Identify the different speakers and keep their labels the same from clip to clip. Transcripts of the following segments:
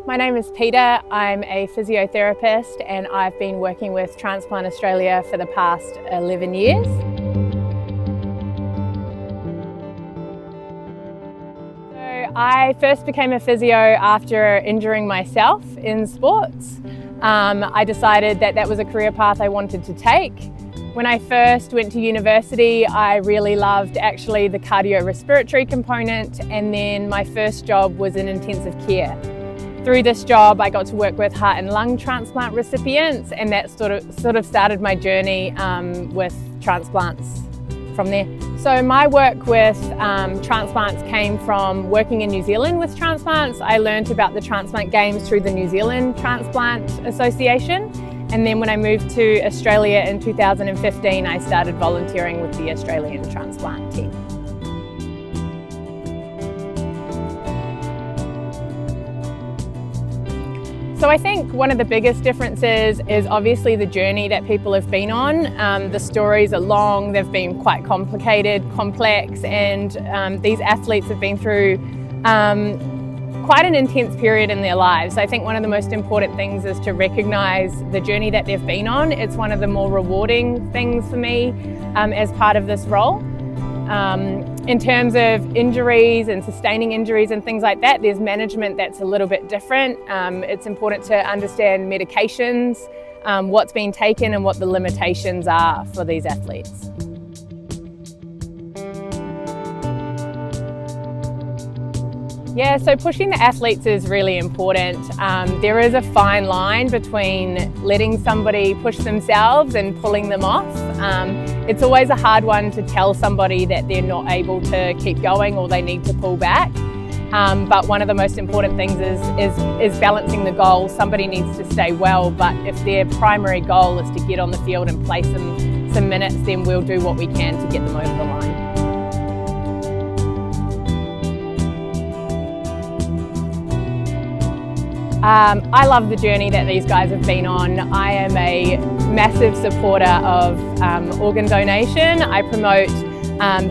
Speaker 1: My name is Peta. I'm a physiotherapist and I've been working with Transplant Australia for the past 11 years. So I first became a physio after injuring myself in sports. I decided that that was a career path I wanted to take. When I first went to university, I really loved actually the cardiorespiratory component, and then my first job was in intensive care. Through this job, I got to work with heart and lung transplant recipients, and that sort of started my journey with transplants from there. So my work with transplants came from working in New Zealand with transplants. I learned about the transplant games through the New Zealand Transplant Association. And then when I moved to Australia in 2015, I started volunteering with the Australian transplant team. So I think one of the biggest differences is obviously the journey that people have been on. The stories are long, they've been quite complicated, complex, and these athletes have been through quite an intense period in their lives. I think one of the most important things is to recognise the journey that they've been on. It's one of the more rewarding things for me as part of this role. In terms of injuries and sustaining injuries and things like that, there's management that's a little bit different. It's important to understand medications, what's been taken and what the limitations are for these athletes. Yeah, so pushing the athletes is really important. There is a fine line between letting somebody push themselves and pulling them off. It's always a hard one to tell somebody that they're not able to keep going or they need to pull back. But one of the most important things is balancing the goal. Somebody needs to stay well, but if their primary goal is to get on the field and play some minutes, then we'll do what we can to get them over the line. I love the journey that these guys have been on. I am a massive supporter of organ donation. I promote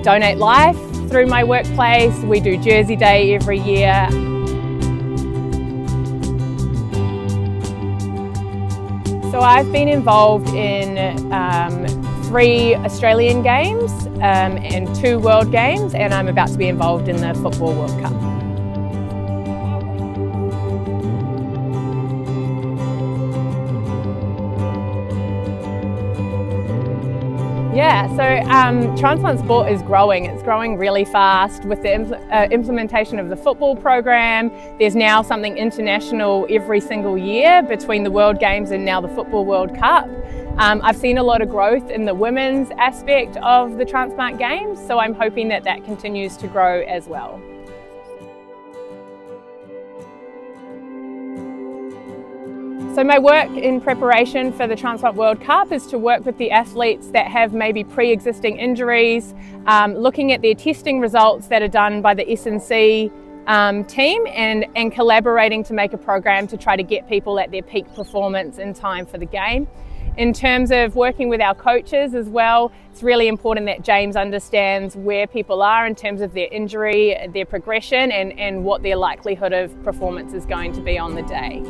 Speaker 1: Donate Life through my workplace. We do Jersey Day every year. So I've been involved in 3 Australian Games and 2 World Games, and I'm about to be involved in the Football World Cup. Yeah, so transplant sport is growing. It's growing really fast with the implementation of the football program. There's now something international every single year between the World Games and now the Football World Cup. I've seen a lot of growth in the women's aspect of the transplant games, so I'm hoping that that continues to grow as well. So my work in preparation for the Transplant World Cup is to work with the athletes that have maybe pre-existing injuries, looking at their testing results that are done by the S&C team and collaborating to make a program to try to get people at their peak performance in time for the game. In terms of working with our coaches as well, it's really important that James understands where people are in terms of their injury, their progression, and what their likelihood of performance is going to be on the day.